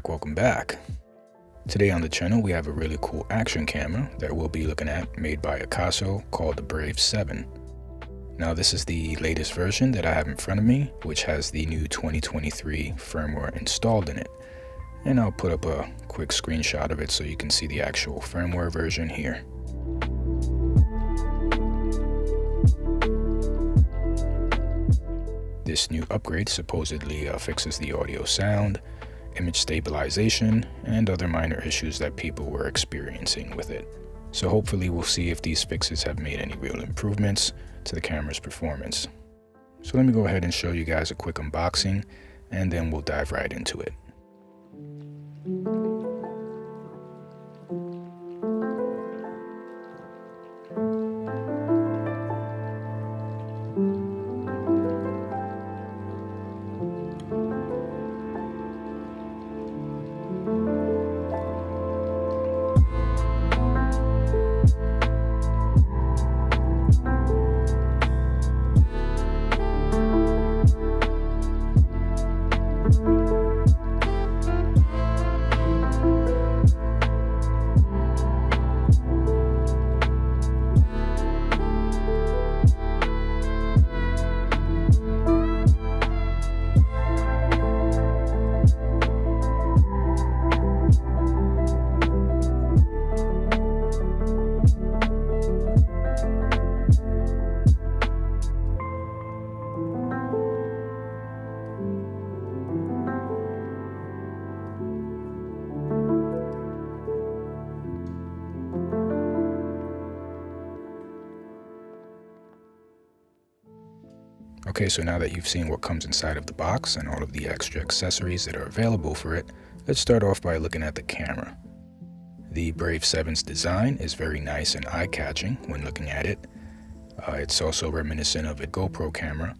welcome back. Today on the channel we have a really cool action camera that we'll be looking at, made by Akaso, called the Brave 7. Now this is the latest version that I have in front of me, which has the new 2023 firmware installed in it. And I'll put up a quick screenshot of it so you can see the actual firmware version here. This new upgrade supposedly fixes the audio sound, image stabilization, and other minor issues that people were experiencing with it. So hopefully we'll see if these fixes have made any real improvements to the camera's performance. So let me go ahead and show you guys a quick unboxing, and then we'll dive right into it. Okay, so now that you've seen what comes inside of the box and all of the extra accessories that are available for it, let's start off by looking at the camera. The Brave 7's design is very nice and eye-catching when looking at it. It's also reminiscent of a GoPro camera,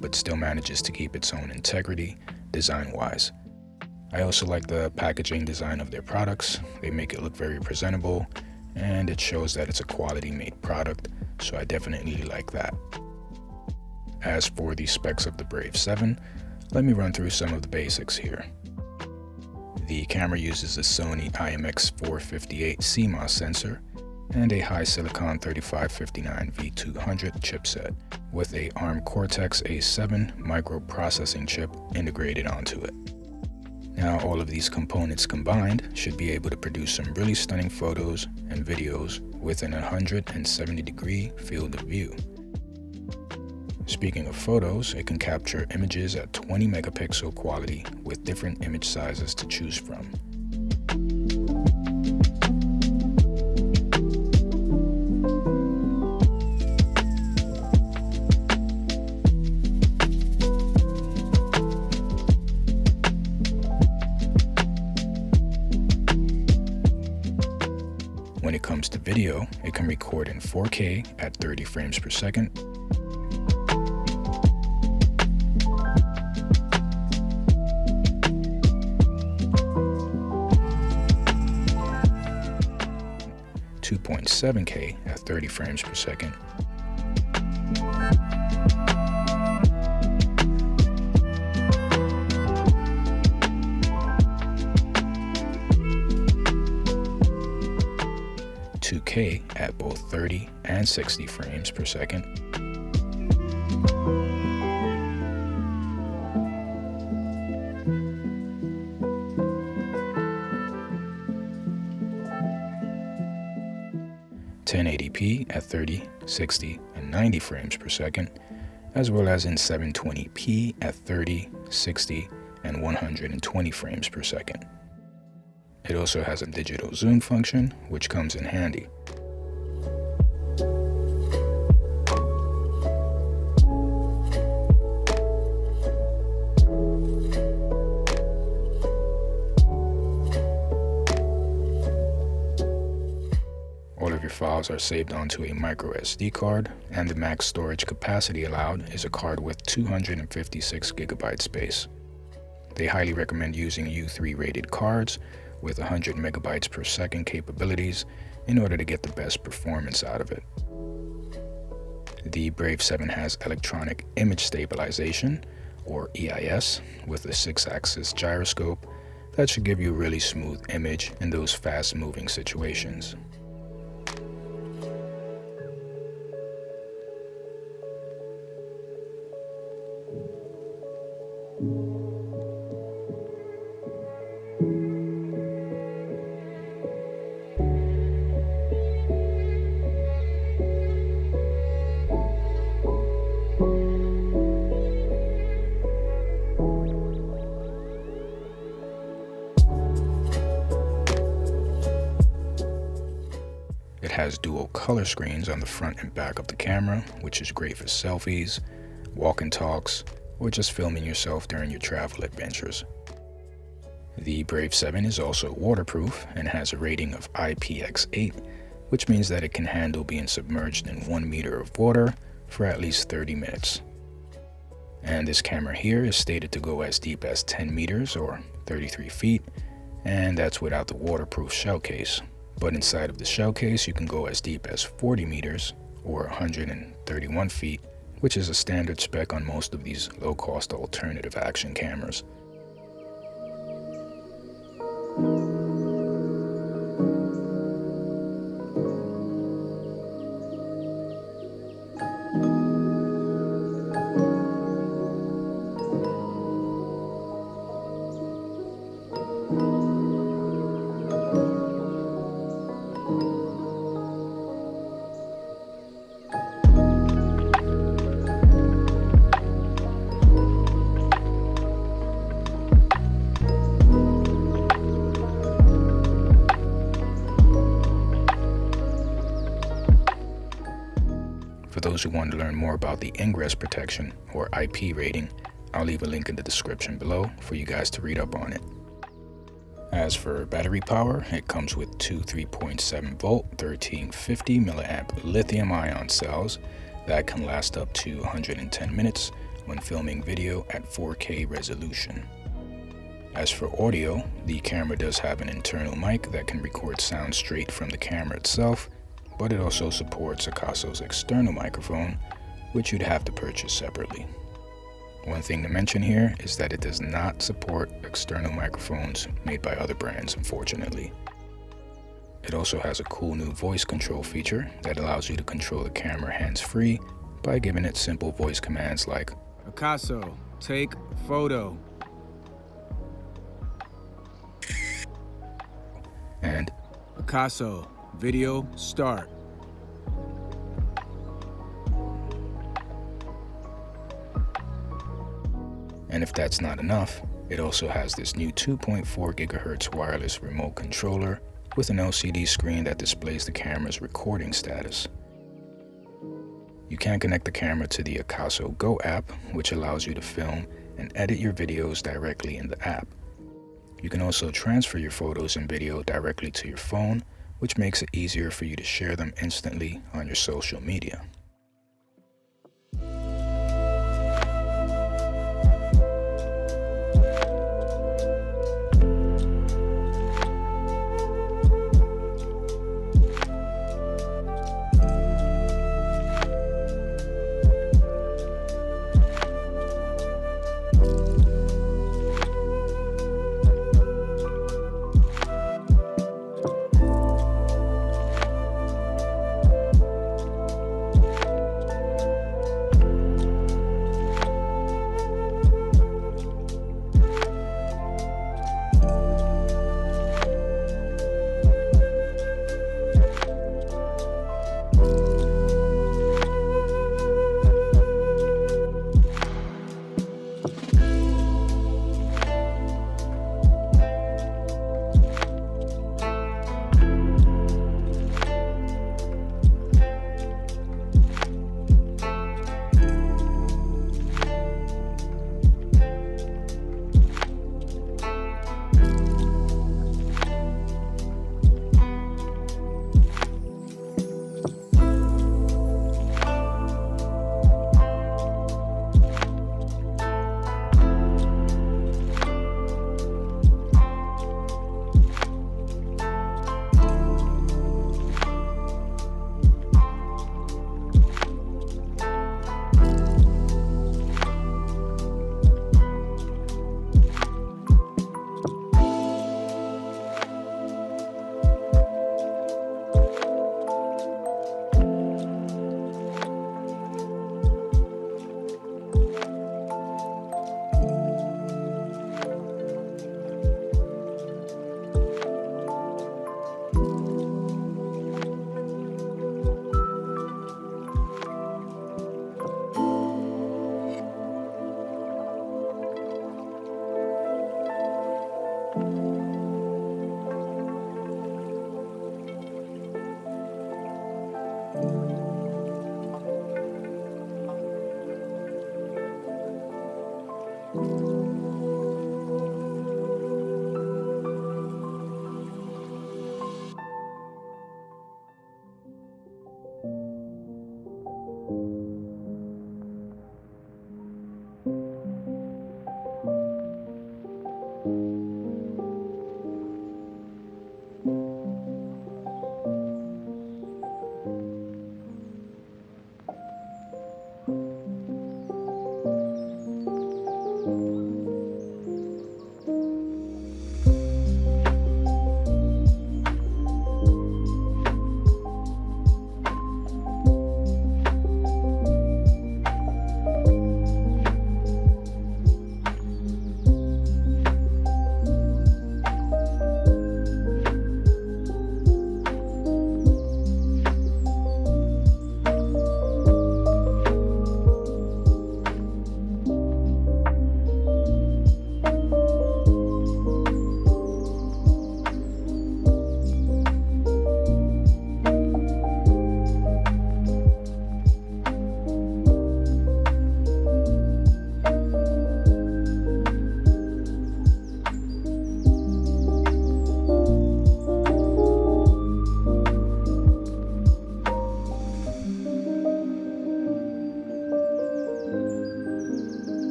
but still manages to keep its own integrity design-wise. I also like the packaging design of their products. They make it look very presentable, and it shows that it's a quality-made product, so I definitely like that. As for the specs of the Brave 7, let me run through some of the basics here. The camera uses a Sony IMX458 CMOS sensor and a HiSilicon 3559 V200 chipset with a ARM Cortex-A7 microprocessing chip integrated onto it. Now all of these components combined should be able to produce some really stunning photos and videos within a 170-degree field of view. Speaking of photos, it can capture images at 20 megapixel quality with different image sizes to choose from. When it comes to video, it can record in 4K at 30 frames per second, 2.7K at 30 frames per second, .2K at both 30 and 60 frames per second, .1080p at 30, 60, and 90 frames per second, as well as in 720p at 30, 60, and 120 frames per second. It also has a digital zoom function, which comes in handy. All of your files are saved onto a micro SD card, and the max storage capacity allowed is a card with 256 gigabyte space. They highly recommend using U3 rated cards with 100 megabytes per second capabilities in order to get the best performance out of it. The Brave 7 has electronic image stabilization, or EIS, with a 6-axis gyroscope that should give you a really smooth image in those fast-moving situations. It has dual color screens on the front and back of the camera, which is great for selfies, walk and talks, or just filming yourself during your travel adventures. The Brave 7 is also waterproof and has a rating of IPX8, which means that it can handle being submerged in 1 meter of water for at least 30 minutes. And this camera here is stated to go as deep as 10 meters or 33 feet, and that's without the waterproof shell case. But inside of the shell case, you can go as deep as 40 meters or 131 feet, which is a standard spec on most of these low-cost alternative action cameras. For those who want to learn more about the ingress protection or IP rating, I'll leave a link in the description below for you guys to read up on it. As for battery power, it comes with two 3.7 volt 1350 milliamp lithium ion cells that can last up to 110 minutes when filming video at 4K resolution. As for audio, the camera does have an internal mic that can record sound straight from the camera itself, but it also supports Akaso's external microphone, which you'd have to purchase separately. One thing to mention here is that it does not support external microphones made by other brands, unfortunately. It also has a cool new voice control feature that allows you to control the camera hands-free by giving it simple voice commands like, Akaso, take photo. And Akaso, video start. And if that's not enough, it also has this new 2.4 GHz wireless remote controller with an LCD screen that displays the camera's recording status. You can connect the camera to the Akaso Go app, which allows you to film and edit your videos directly in the app. You can also transfer your photos and video directly to your phone, which makes it easier for you to share them instantly on your social media.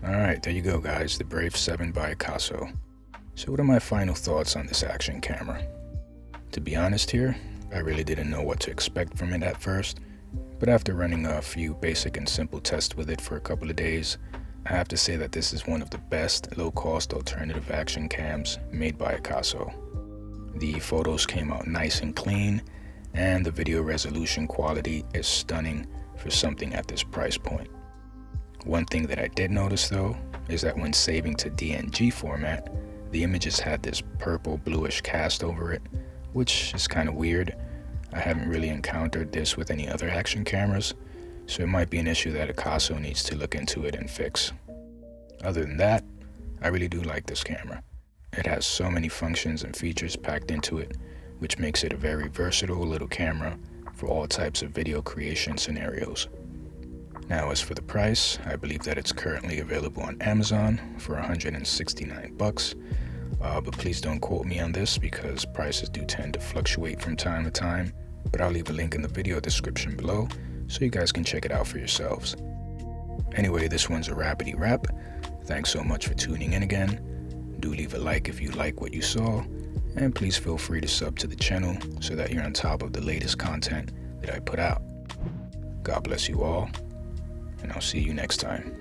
Alright, there you go guys, the Brave 7 by Akaso. So what are my final thoughts on this action camera? To be honest here, I really didn't know what to expect from it at first, but after running a few basic and simple tests with it for a couple of days, I have to say that this is one of the best low-cost alternative action cams made by Akaso. The photos came out nice and clean, and the video resolution quality is stunning for something at this price point. One thing that I did notice though, is that when saving to DNG format, the images had this purple bluish cast over it, which is kind of weird. I haven't really encountered this with any other action cameras, so it might be an issue that Akaso needs to look into it and fix. Other than that, I really do like this camera. It has so many functions and features packed into it, which makes it a very versatile little camera for all types of video creation scenarios. Now as for the price, I believe that it's currently available on Amazon for $169, but please don't quote me on this because prices do tend to fluctuate from time to time, but I'll leave a link in the video description below so you guys can check it out for yourselves. Anyway, this one's a wrappity wrap. Thanks so much for tuning in again. Do leave a like if you like what you saw, and please feel free to sub to the channel so that you're on top of the latest content that I put out. God bless you all, and I'll see you next time.